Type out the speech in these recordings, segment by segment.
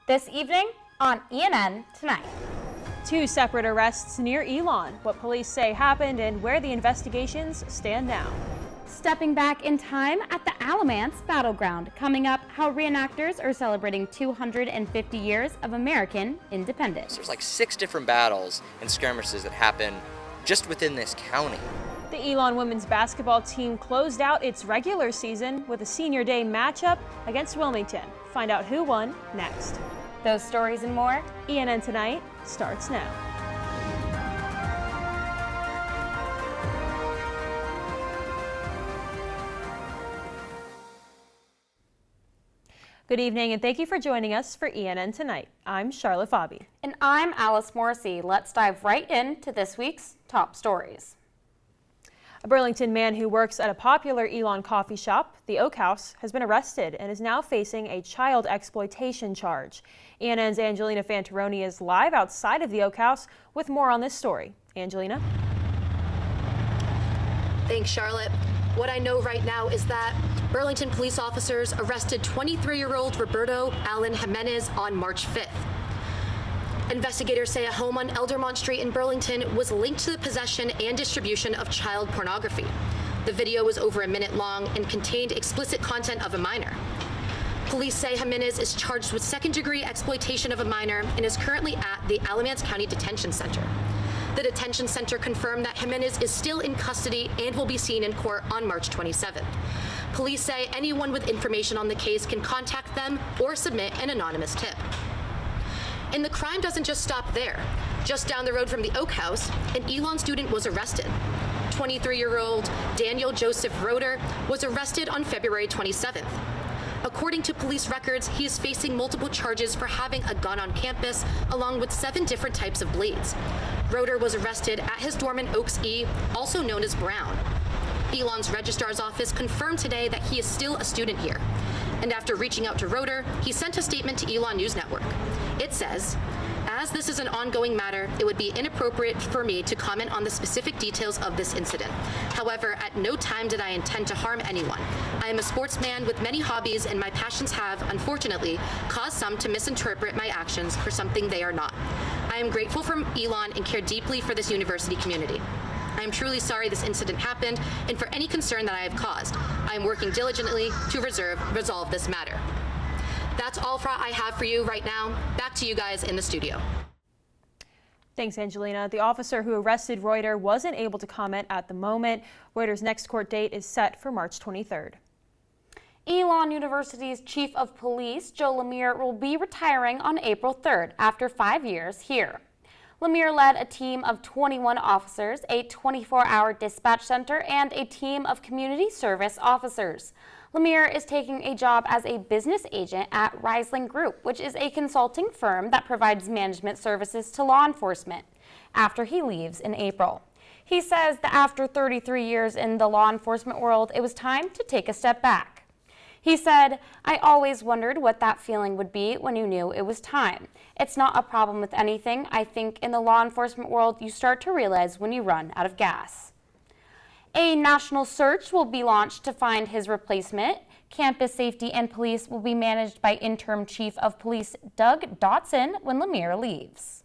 This evening on ENN Tonight. Two separate arrests near Elon, what police say happened and where the investigations stand now. Stepping back in time at the Alamance Battleground. Coming up, how reenactors are celebrating 250 years of American independence. There's like 6 different battles and skirmishes that happen just within this county. The Elon women's basketball team closed out its regular season with a senior day matchup against Wilmington. Find out who won next. Those stories and more. ENN Tonight starts now. Good evening and thank you for joining us for ENN Tonight. I'm Charlotte Pfabe. And I'm Alice Morrissey. Let's dive right into this week's top stories. A Burlington man who works at a popular Elon coffee shop, the Oak House, has been arrested and is now facing a child exploitation charge. ENN's Anjolina Fantaroni is live outside of the Oak House with more on this story. Anjolina? Thanks, Charlotte. What I know right now is that Burlington police officers arrested 23-year-old Roberto Alan Jimenez on March 5th. Investigators say a home on Eldermont Street in Burlington was linked to the possession and distribution of child pornography. The video was over a minute long and contained explicit content of a minor. Police say Jimenez is charged with second-degree exploitation of a minor and is currently at the Alamance County Detention Center. The detention center confirmed that Jimenez is still in custody and will be seen in court on March 27th. Police say anyone with information on the case can contact them or submit an anonymous tip. And the crime doesn't just stop there. Just down the road from the Oak House, an Elon student was arrested. 23-year-old Daniel Joseph Reuter was arrested on February 27th. According to police records, he is facing multiple charges for having a gun on campus, along with 7 different types of blades. Reuter was arrested at his dorm in Oaks E, also known as Brown. Elon's registrar's office confirmed today that he is still a student here. And after reaching out to Reuter, he sent a statement to Elon News Network. It says, "As this is an ongoing matter, it would be inappropriate for me to comment on the specific details of this incident. However, at no time did I intend to harm anyone. I am a sportsman with many hobbies, and my passions have, unfortunately, caused some to misinterpret my actions for something they are not. I am grateful for Elon and care deeply for this university community. I am truly sorry this incident happened and for any concern that I have caused. I am working diligently to resolve this matter." That's all I have for you right now. Back to you guys in the studio. Thanks, Angelina. The officer who arrested Reuter wasn't able to comment at the moment. Reuter's next court date is set for March 23rd. Elon University's Chief of Police, Joe Lemire, will be retiring on April 3rd after 5 years here. Lemire led a team of 21 officers, a 24-hour dispatch center, and a team of community service officers. Lemire is taking a job as a business agent at Riesling Group, which is a consulting firm that provides management services to law enforcement, after he leaves in April. He says that after 33 years in the law enforcement world, it was time to take a step back. He said, "I always wondered what that feeling would be when you knew it was time. It's not a problem with anything. I think in the law enforcement world, you start to realize when you run out of gas." A national search will be launched to find his replacement. Campus safety and police will be managed by Interim Chief of Police Doug Dotson when Lemire leaves.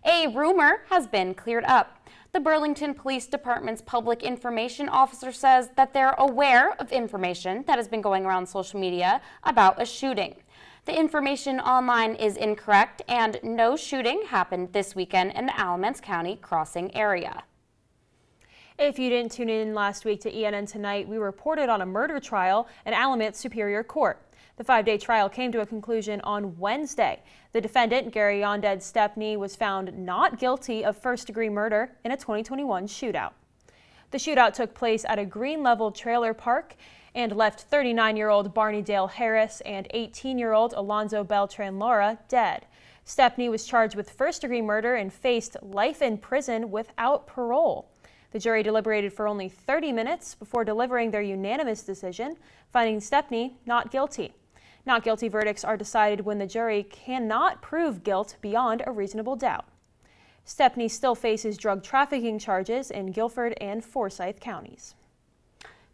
A rumor has been cleared up. The Burlington Police Department's public information officer says that they're aware of information that has been going around social media about a shooting. The information online is incorrect and no shooting happened this weekend in the Alamance County crossing area. If you didn't tune in last week to ENN Tonight, we reported on a murder trial in Alamance Superior Court. The 5-day trial came to a conclusion on Wednesday. The defendant, Gary Yonded Stepney, was found not guilty of first-degree murder in a 2021 shootout. The shootout took place at a Green-Level trailer park and left 39-year-old Barney Dale Harris and 18-year-old Alonzo Beltran Laura dead. Stepney was charged with first-degree murder and faced life in prison without parole. The jury deliberated for only 30 minutes before delivering their unanimous decision, finding Stepney not guilty. Not guilty verdicts are decided when the jury cannot prove guilt beyond a reasonable doubt. Stepney still faces drug trafficking charges in Guilford and Forsyth counties.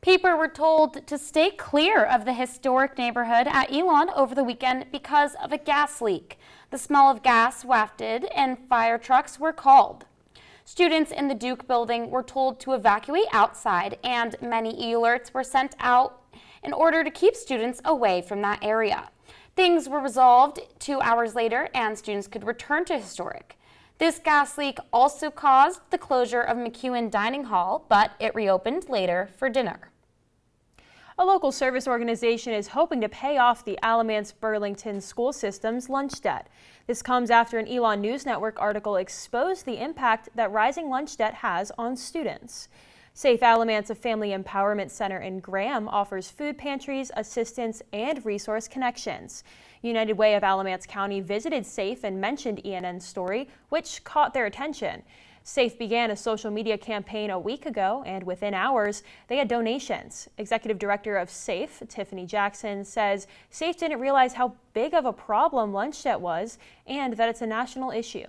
People were told to stay clear of the historic neighborhood at Elon over the weekend because of a gas leak. The smell of gas wafted and fire trucks were called. Students in the Duke building were told to evacuate outside, and many alerts were sent out in order to keep students away from that area. Things were resolved 2 hours later, and students could return to historic. This gas leak also caused the closure of McEwen Dining Hall, but it reopened later for dinner. A local service organization is hoping to pay off the Alamance Burlington school system's lunch debt. This comes after an Elon News Network article exposed the impact that rising lunch debt has on students. Safe Alamance, a family empowerment center in Graham, offers food pantries, assistance, and resource connections. United Way of Alamance County visited Safe and mentioned ENN's story, which caught their attention. Safe began a social media campaign a week ago, and within hours, they had donations. Executive Director of Safe, Tiffany Jackson, says Safe didn't realize how big of a problem lunch debt was and that it's a national issue.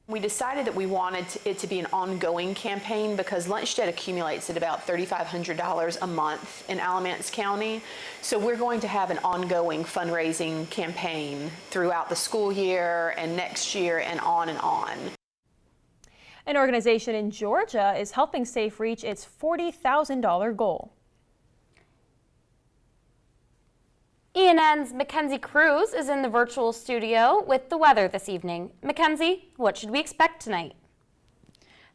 We decided that we wanted it to be an ongoing campaign because lunch debt accumulates at about $3,500 a month in Alamance County. So we're going to have an ongoing fundraising campaign throughout the school year and next year and on and on. An organization in Georgia is helping Safe reach its $40,000 goal. ENN's Mackenzie Cruz is in the virtual studio with the weather this evening. Mackenzie, what should we expect tonight?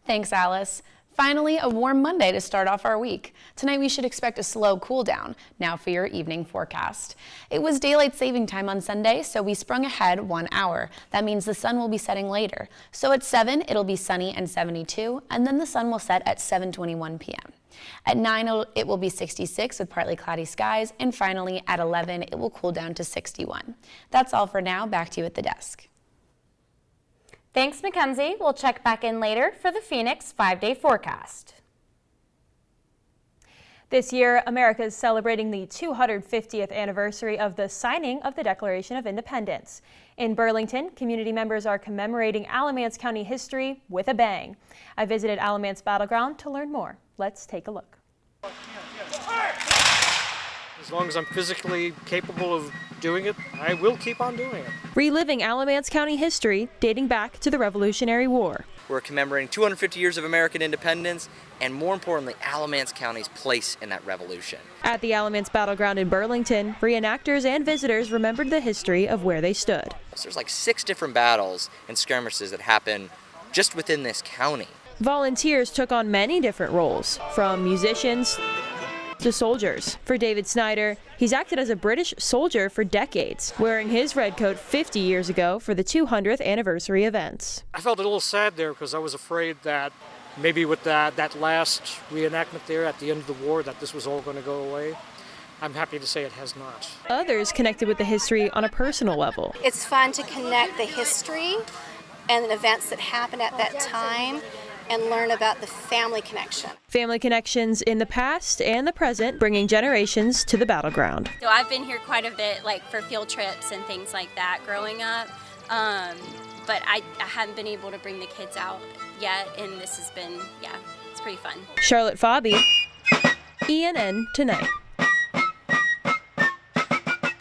Thanks, Alice. Finally, a warm Monday to start off our week. Tonight we should expect a slow cool down. Now for your evening forecast. It was daylight saving time on Sunday, so we sprung ahead 1 hour. That means the sun will be setting later. So at 7, it'll be sunny and 72, and then the sun will set at 7:21 p.m. At 9, it will be 66 with partly cloudy skies, and finally at 11, it will cool down to 61. That's all for now. Back to you at the desk. Thanks, Mackenzie. We'll check back in later for the Phoenix 5-day forecast. This year, America is celebrating the 250th anniversary of the signing of the Declaration of Independence. In Burlington, community members are commemorating Alamance County history with a bang. I visited Alamance Battleground to learn more. Let's take a look. As long as I'm physically capable of doing it, I will keep on doing it. Reliving Alamance County history dating back to the Revolutionary War. We're commemorating 250 years of American independence and, more importantly, Alamance County's place in that revolution. At the Alamance Battleground in Burlington, reenactors and visitors remembered the history of where they stood. So there's like 6 different battles and skirmishes that happen just within this county. Volunteers took on many different roles, from musicians to soldiers. For David Snyder, he's acted as a British soldier for decades, wearing his red coat 50 years ago for the 200th anniversary events. I felt a little sad there because I was afraid that maybe with that last reenactment there at the end of the war that this was all going to go away. I'm happy to say it has not. Others connected with the history on a personal level. It's fun to connect the history and the events that happened at that time and learn about the family connection. Family connections in the past and the present, bringing generations to the battleground. So I've been here quite a bit, like for field trips and things like that growing up, but I haven't been able to bring the kids out yet, and this has been, it's pretty fun. Charlotte Pfabe, ENN Tonight.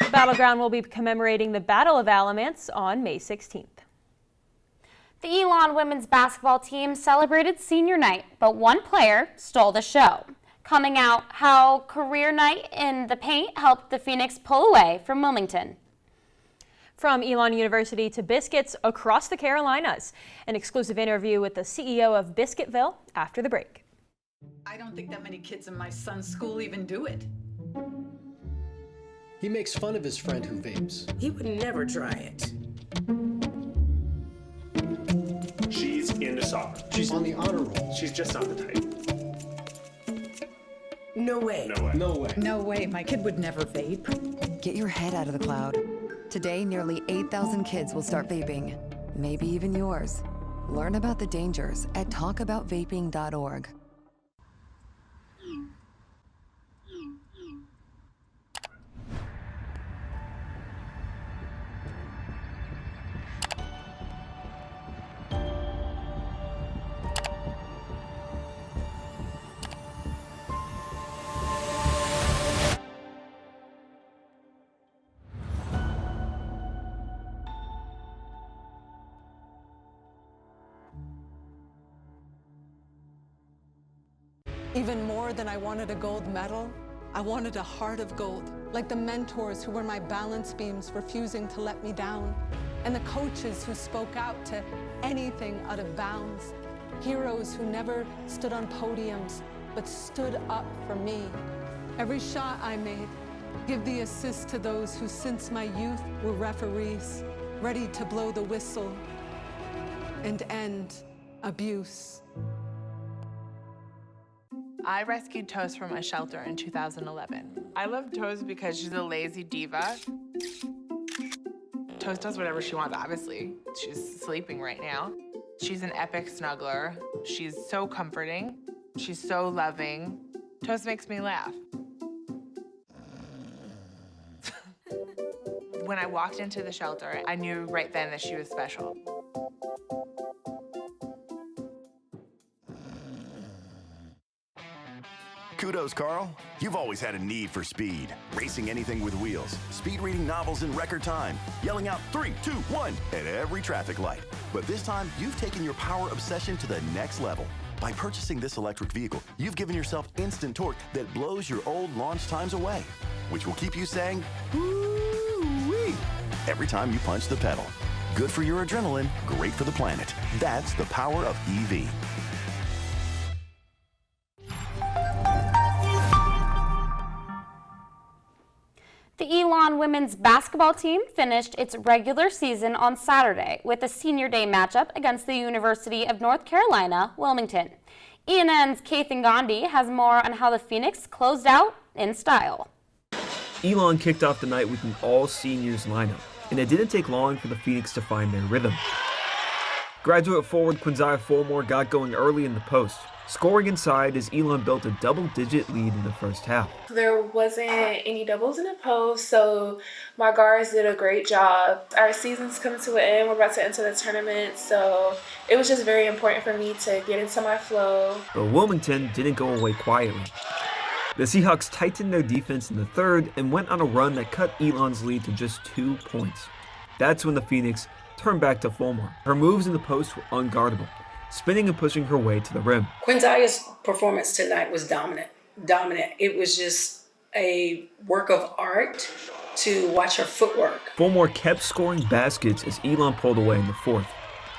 The Battleground will be commemorating the Battle of Alamance on May 16th. The Elon women's basketball team celebrated senior night, but one player stole the show. Coming out, how career night in the paint helped the Phoenix pull away from Wilmington. From Elon University to biscuits across the Carolinas. An exclusive interview with the CEO of Biscuitville after the break. I don't think that many kids in my son's school even do it. He makes fun of his friend who vapes. He would never try it. She's into soccer. She's on the honor roll. She's just not the type. No way. No way. No way. No way, my kid would never vape. Get your head out of the cloud. Today, nearly 8,000 kids will start vaping. Maybe even yours. Learn about the dangers at talkaboutvaping.org. Even more than I wanted a gold medal, I wanted a heart of gold, like the mentors who were my balance beams refusing to let me down, and the coaches who spoke out to anything out of bounds, heroes who never stood on podiums, but stood up for me. Every shot I made, give the assist to those who since my youth were referees, ready to blow the whistle and end abuse. I rescued Toast from a shelter in 2011. I love Toast because she's a lazy diva. Toast does whatever she wants, obviously. She's sleeping right now. She's an epic snuggler. She's so comforting. She's so loving. Toast makes me laugh. When I walked into the shelter, I knew right then that she was special. Kudos, Carl. You've always had a need for speed. Racing anything with wheels, speed reading novels in record time, yelling out 3, 2, 1 at every traffic light. But this time, you've taken your power obsession to the next level. By purchasing this electric vehicle, you've given yourself instant torque that blows your old launch times away, which will keep you saying, "Woo-wee," every time you punch the pedal. Good for your adrenaline, great for the planet. That's the power of EV. The Elon women's basketball team finished its regular season on Saturday with a senior day matchup against the University of North Carolina, Wilmington. ENN's Kathan Gandhi has more on how the Phoenix closed out in style. Elon kicked off the night with an all-seniors lineup, and it didn't take long for the Phoenix to find their rhythm. Graduate forward Quinziah Fulmore got going early in the post, scoring inside as Elon built a double-digit lead in the first half. There wasn't any doubles in the post, so my guards did a great job. Our season's coming to an end. We're about to enter the tournament, so it was just very important for me to get into my flow. But Wilmington didn't go away quietly. The Seahawks tightened their defense in the third and went on a run that cut Elon's lead to just 2 points. That's when the Phoenix turned back to Fulmore. Her moves in the post were unguardable, spinning and pushing her way to the rim. Quinziah's performance tonight was dominant. It was just a work of art to watch her footwork. Fulmore kept scoring baskets as Elon pulled away in the fourth.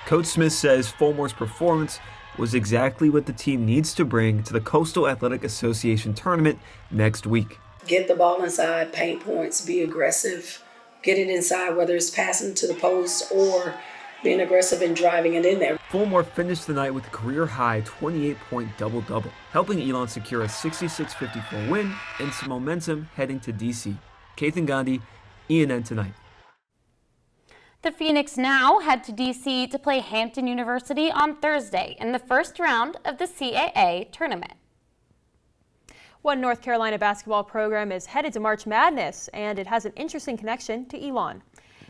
Coach Smith says Fulmore's performance was exactly what the team needs to bring to the Coastal Athletic Association tournament next week. Get the ball inside, paint points, be aggressive, get it inside, whether it's passing to the post or being aggressive and driving it in there. Fulmore finished the night with a career-high 28-point double-double, helping Elon secure a 66-54 win and some momentum heading to D.C. Kathan Gandhi, ENN Tonight. The Phoenix now head to D.C. to play Hampton University on Thursday in the first round of the CAA tournament. One North Carolina basketball program is headed to March Madness, and it has an interesting connection to Elon.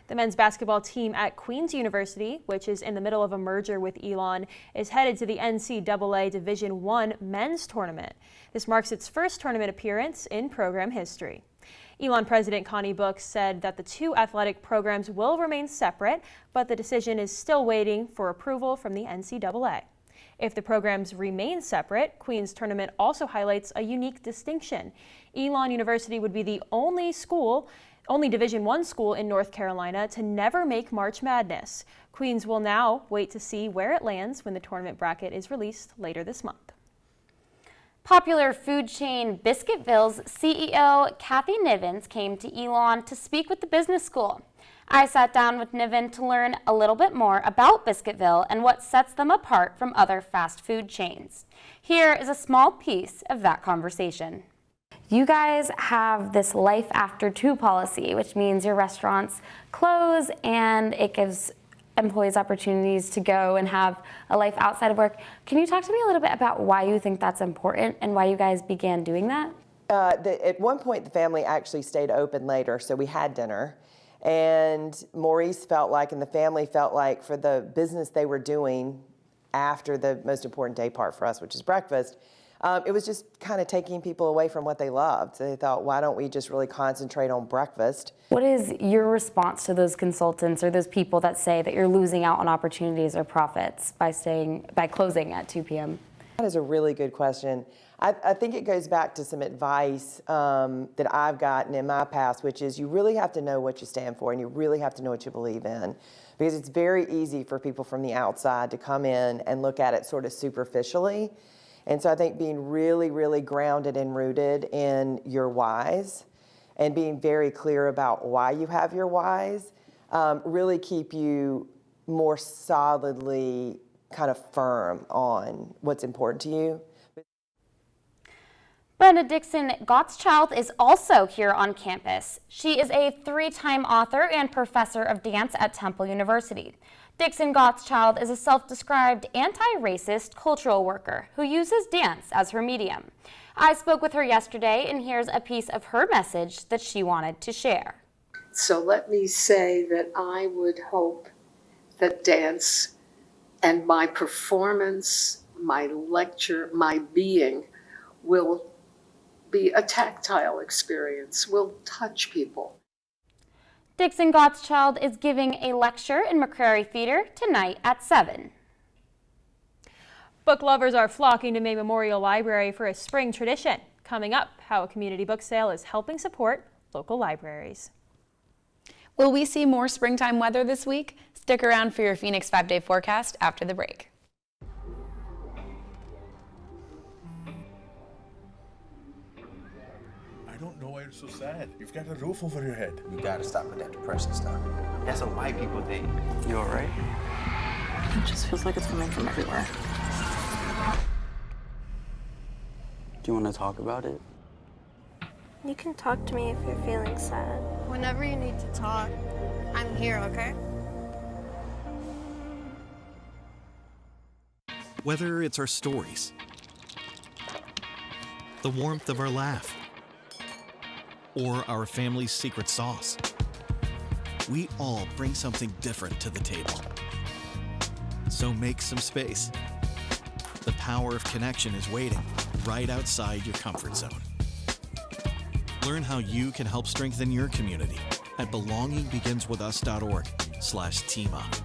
The men's basketball team at Queen's University, which is in the middle of a merger with Elon, is headed to the NCAA Division I men's tournament. This marks its first tournament appearance in program history. Elon President Connie Book said that the two athletic programs will remain separate, but the decision is still waiting for approval from the NCAA. If the programs remain separate, Queen's tournament also highlights a unique distinction. Elon University would be the only Division I school in North Carolina to never make March Madness. Queens will now wait to see where it lands when the tournament bracket is released later this month. Popular food chain Biscuitville's CEO Kathy Nivens came to Elon to speak with the business school. I sat down with Niven to learn a little bit more about Biscuitville and what sets them apart from other fast food chains. Here is a small piece of that conversation. You guys have this life after 2 policy, which means your restaurants close and it gives employees opportunities to go and have a life outside of work. Can you talk to me a little bit about why you think that's important and why you guys began doing that? At one point, the family actually stayed open later, so we had dinner. And Maurice felt like, and the family felt like, for the business they were doing after the most important day part for us, which is breakfast, it was just kind of taking people away from what they loved. So they thought, why don't we just really concentrate on breakfast? What is your response to those consultants or those people that say that you're losing out on opportunities or profits by closing at 2 p.m.? That is a really good question. I think it goes back to some advice that I've gotten in my past, which is you really have to know what you stand for and you really have to know what you believe in. Because it's very easy for people from the outside to come in and look at it sort of superficially. And so I think being really, really grounded and rooted in your whys and being very clear about why you have your whys really keep you more solidly kind of firm on what's important to you. Brenda Dixon Gottschalk is also here on campus. She is a 3-time author and professor of dance at Temple University. Dixon Gottschalk is a self-described anti-racist cultural worker who uses dance as her medium. I spoke with her yesterday, and here's a piece of her message that she wanted to share. So let me say that I would hope that dance and my performance, my lecture, my being will be a tactile experience, will touch people. Dixon Gottschalk is giving a lecture in McCrary Theater tonight at 7. Book lovers are flocking to May Memorial Library for a spring tradition. Coming up, how a community book sale is helping support local libraries. Will we see more springtime weather this week? Stick around for your Phoenix 5-day forecast after the break. I don't know why you're so sad. You've got a roof over your head. You gotta stop with that depression stuff. That's what white people think. You alright? It just feels like it's coming from everywhere. Do you want to talk about it? You can talk to me if you're feeling sad. Whenever you need to talk, I'm here, okay? Whether it's our stories, the warmth of our laugh, or our family's secret sauce, we all bring something different to the table. So make some space. The power of connection is waiting right outside your comfort zone. Learn how you can help strengthen your community at belongingbeginswithus.org/teamup.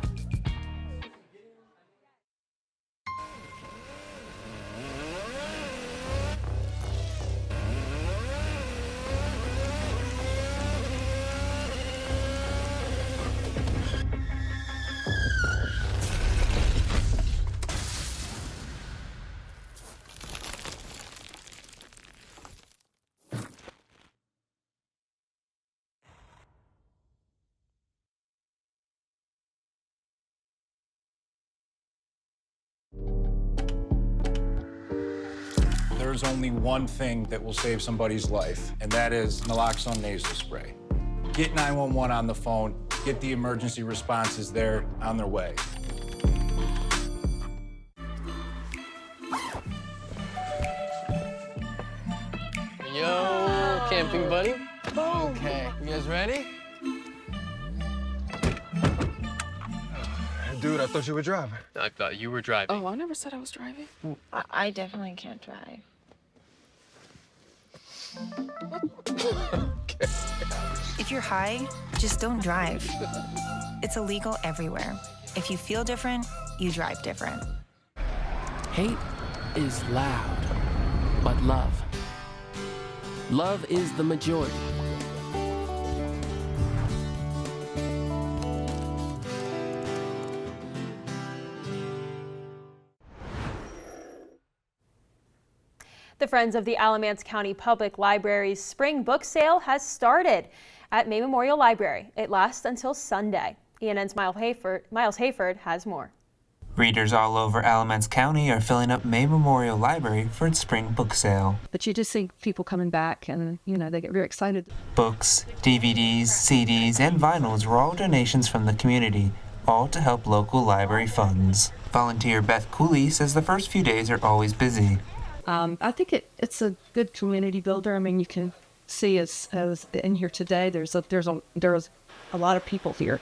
There's only one thing that will save somebody's life, and that is naloxone nasal spray. Get 911 on the phone, get the emergency responses there on their way. Yo, camping buddy. Okay, you guys ready? Dude, I thought you were driving. I thought you were driving. Oh, I never said I was driving. I definitely can't drive. Okay. If you're high, just don't drive. It's illegal everywhere. If you feel different, you drive different. Hate is loud, but love is the majority. The Friends of the Alamance County Public Library's spring book sale has started at May Memorial Library. It lasts until Sunday. ENN's Miles Hayford has more. Readers all over Alamance County are filling up May Memorial Library for its spring book sale. But you just see people coming back and, they get very excited. Books, DVDs, CDs, and vinyls were all donations from the community, all to help local library funds. Volunteer Beth Cooley says the first few days are always busy. I think it's a good community builder. I mean, you can see as in here today, there's a lot of people here,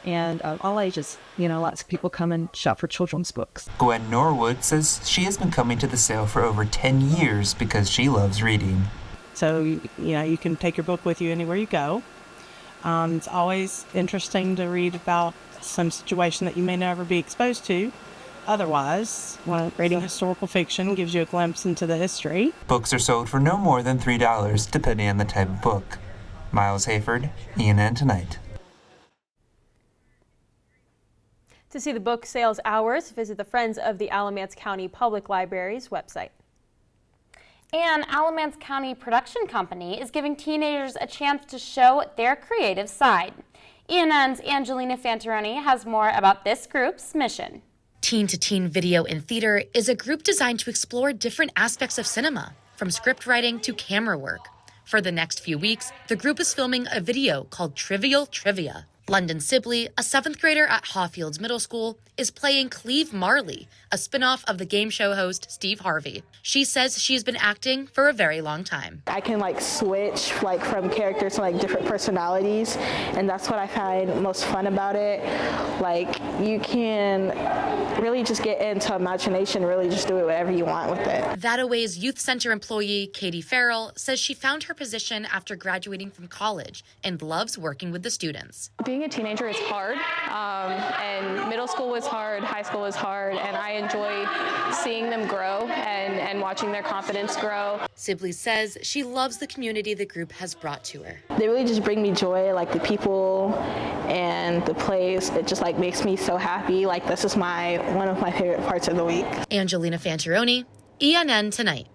and all ages. Lots of people come and shop for children's books. Gwen Norwood says she has been coming to the sale for over 10 years because she loves reading. So you can take your book with you anywhere you go. It's always interesting to read about some situation that you may never be exposed to. otherwise. Reading historical fiction gives you a glimpse into the history. Books are sold for no more than $3, depending on the type of book. Miles Hayford, ENN Tonight. To see the book sales hours, visit the Friends of the Alamance County Public Library's website. And Alamance County Production Company is giving teenagers a chance to show their creative side. ENN's Anjolina Fantaroni has more about this group's mission. Teen to Teen Video in Theater is a group designed to explore different aspects of cinema, from script writing to camera work. For the next few weeks, the group is filming a video called Trivial Trivia. London Sibley, a 7th grader at Hawfields Middle School, is playing Cleve Marley, a spinoff of the game show host Steve Harvey. She says she's been acting for a very long time. I can switch from characters to different personalities, and that's what I find most fun about it. You can really just get into imagination, really just do it whatever you want with it. That-A-Way's Youth Center employee Katie Farrell says she found her position after graduating from college and loves working with the students. Being a teenager is hard, and middle school was hard, high school was hard, and I enjoy seeing them grow and watching their confidence grow. Sibley says she loves the community the group has brought to her. They really just bring me joy, the people and the place. It just makes me so happy. This is one of my favorite parts of the week. Anjolina Fantaroni, ENN Tonight.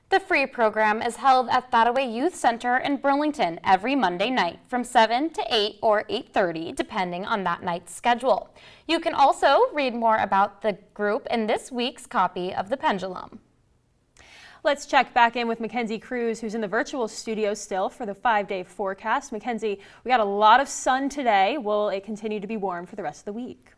The free program is held at That-A-Way Youth Center in Burlington every Monday night from 7 to 8 or 8:30, depending on that night's schedule. You can also read more about the group in this week's copy of The Pendulum. Let's check back in with Mackenzie Cruz, who's in the virtual studio still for the 5-day forecast. Mackenzie, we got a lot of sun today. Will it continue to be warm for the rest of the week?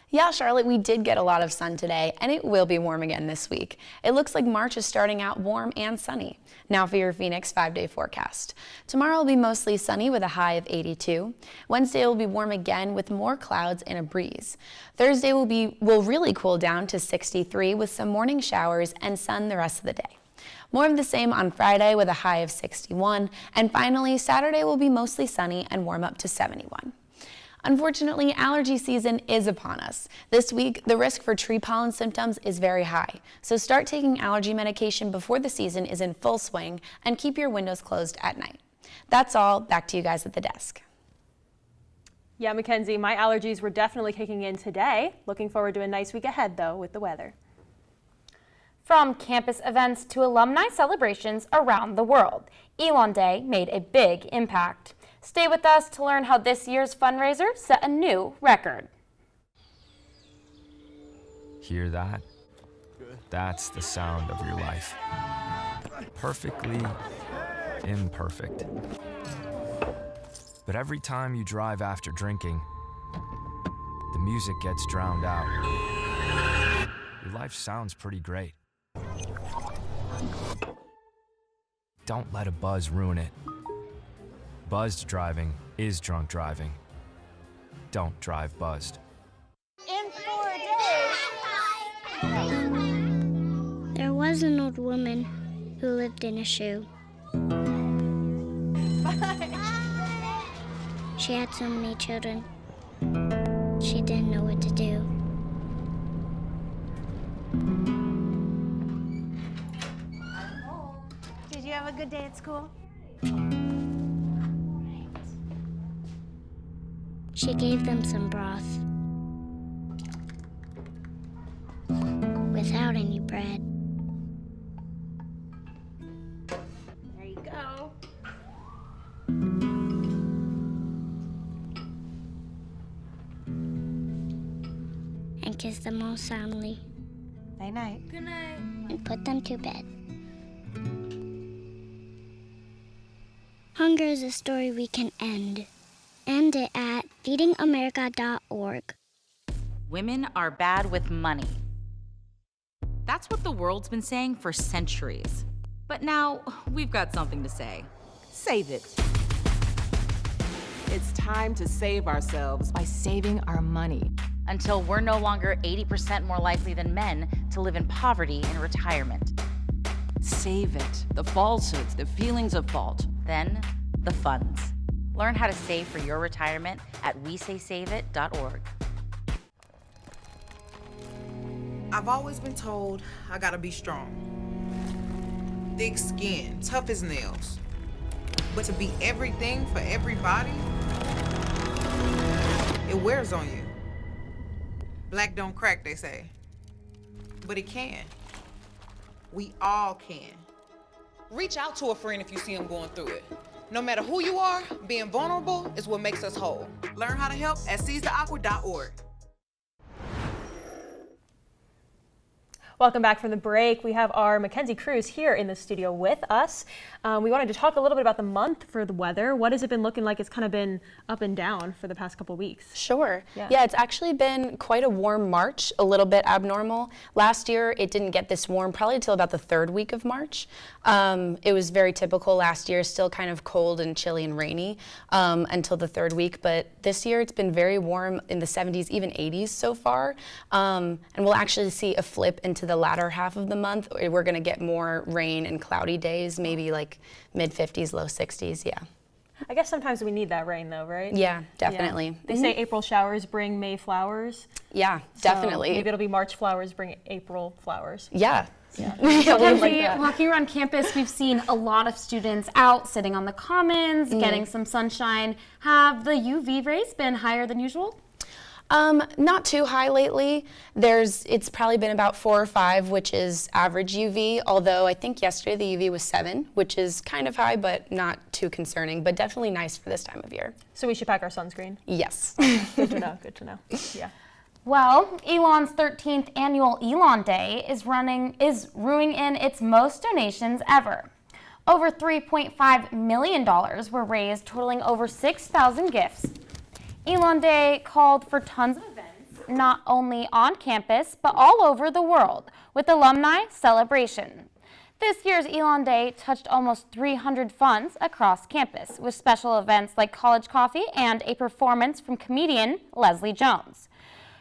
Yeah, Charlotte, we did get a lot of sun today, and it will be warm again this week. It looks like March is starting out warm and sunny. Now for your Phoenix 5-day forecast. Tomorrow will be mostly sunny with a high of 82. Wednesday will be warm again with more clouds and a breeze. Thursday will really cool down to 63 with some morning showers and sun the rest of the day. More of the same on Friday with a high of 61. And finally, Saturday will be mostly sunny and warm up to 71. Unfortunately, allergy season is upon us. This week, the risk for tree pollen symptoms is very high, so start taking allergy medication before the season is in full swing and keep your windows closed at night. That's all. Back to you guys at the desk. Yeah, Mackenzie, my allergies were definitely kicking in today. Looking forward to a nice week ahead, though, with the weather. From campus events to alumni celebrations around the world, Elon Day made a big impact. Stay with us to learn how this year's fundraiser set a new record. Hear that? That's the sound of your life. Perfectly imperfect. But every time you drive after drinking, the music gets drowned out. Your life sounds pretty great. Don't let a buzz ruin it. Buzzed driving is drunk driving. Don't drive buzzed. In 4 days. There was an old woman who lived in a shoe. She had so many children. She didn't know what to do. Did you have a good day at school? She gave them some broth without any bread. There you go. And kissed them all soundly. Night night. Good night. And put them to bed. Hunger is a story we can end. End it at feedingamerica.org. Women are bad with money. That's what the world's been saying for centuries. But now we've got something to say. Save it. It's time to save ourselves by saving our money. Until we're no longer 80% more likely than men to live in poverty in retirement. Save it. The falsehoods, the feelings of fault. Then, the funds. Learn how to save for your retirement at WeSaySaveIt.org. I've always been told I gotta be strong. Thick skin, tough as nails. But to be everything for everybody, it wears on you. Black don't crack, they say. But it can. We all can. Reach out to a friend if you see them going through it. No matter who you are, being vulnerable is what makes us whole. Learn how to help at seizetheawkward.org. Welcome back from the break. We have our Mackenzie Cruz here in the studio with us. We wanted to talk a little bit about the month for the weather. What has it been looking like? It's kind of been up and down for the past couple weeks. Sure. Yeah, it's actually been quite a warm March, a little bit abnormal. Last year, it didn't get this warm probably until about the third week of March. It was very typical last year, still kind of cold and chilly and rainy until the third week. But this year, it's been very warm in the 70s, even 80s so far. And we'll actually see a flip into the latter half of the month. We're going to get more rain and cloudy days, maybe like mid 50s, low 60s, yeah. I guess sometimes we need that rain though, right? Yeah, definitely. Yeah. They say April showers bring May flowers. Yeah, So definitely. maybe it'll be March flowers bring April flowers. Yeah. Mackenzie, walking around campus, we've seen a lot of students out sitting on the commons, getting some sunshine. Have the UV rays been higher than usual? Not too high lately. It's probably been about 4 or 5, which is average UV, although I think yesterday the UV was 7, which is kind of high, but not too concerning, but definitely nice for this time of year. So we should pack our sunscreen? Yes. Good to know, good to know. Yeah. Well, Elon's 13th annual Elon Day is ruining in its most donations ever. Over $3.5 million were raised, totaling over 6,000 gifts. Elon Day called for tons of events, not only on campus, but all over the world, with alumni celebration. This year's Elon Day touched almost 300 funds across campus, with special events like college coffee and a performance from comedian Leslie Jones.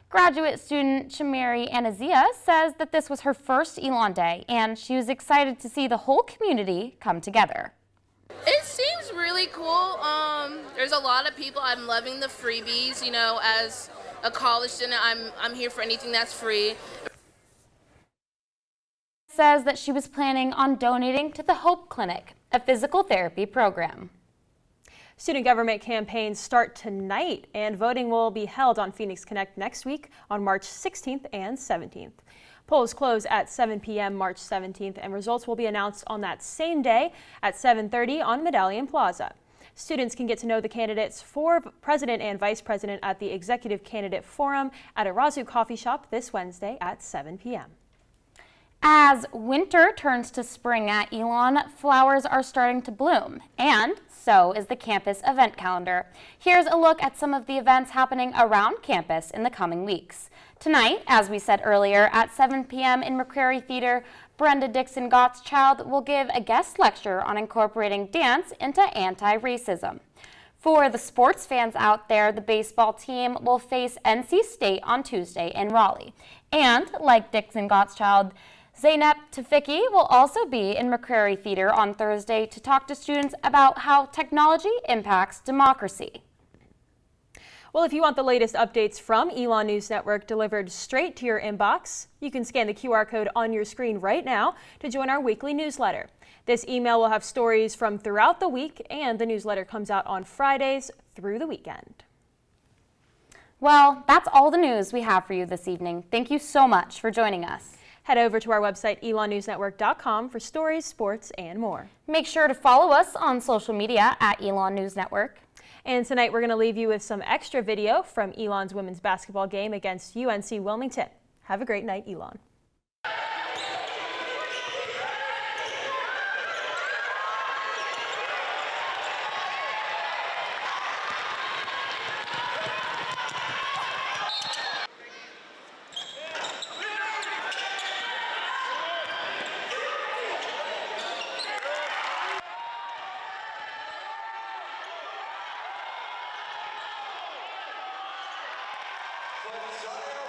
Graduate student Shamiri Anazia says that this was her first Elon Day, and she was excited to see the whole community come together. It seems really cool. There's a lot of people. I'm loving the freebies. You know, as a college student, I'm here for anything that's free. Says that she was planning on donating to the Hope Clinic, a physical therapy program. Student government campaigns start tonight, and voting will be held on Phoenix Connect next week on March 16th and 17th. Polls close at 7 p.m. March 17th, and results will be announced on that same day at 7:30 on Medallion Plaza. Students can get to know the candidates for president and vice president at the Executive Candidate Forum at Arazu Coffee Shop this Wednesday at 7 p.m. As winter turns to spring at Elon, flowers are starting to bloom, and so is the campus event calendar. Here's a look at some of the events happening around campus in the coming weeks. Tonight, as we said earlier, at 7 p.m. in McCrary Theater, Brenda Dixon Gottschalk will give a guest lecture on incorporating dance into anti-racism. For the sports fans out there, the baseball team will face NC State on Tuesday in Raleigh. And, like Dixon Gottschalk, Zeynep Tafiki will also be in McCrary Theater on Thursday to talk to students about how technology impacts democracy. Well, if you want the latest updates from Elon News Network delivered straight to your inbox, you can scan the QR code on your screen right now to join our weekly newsletter. This email will have stories from throughout the week, and the newsletter comes out on Fridays through the weekend. Well, that's all the news we have for you this evening. Thank you so much for joining us. Head over to our website, elonnewsnetwork.com, for stories, sports, and more. Make sure to follow us on social media at Elon News Network. And tonight we're going to leave you with some extra video from Elon's women's basketball game against UNC Wilmington. Have a great night, Elon. Desire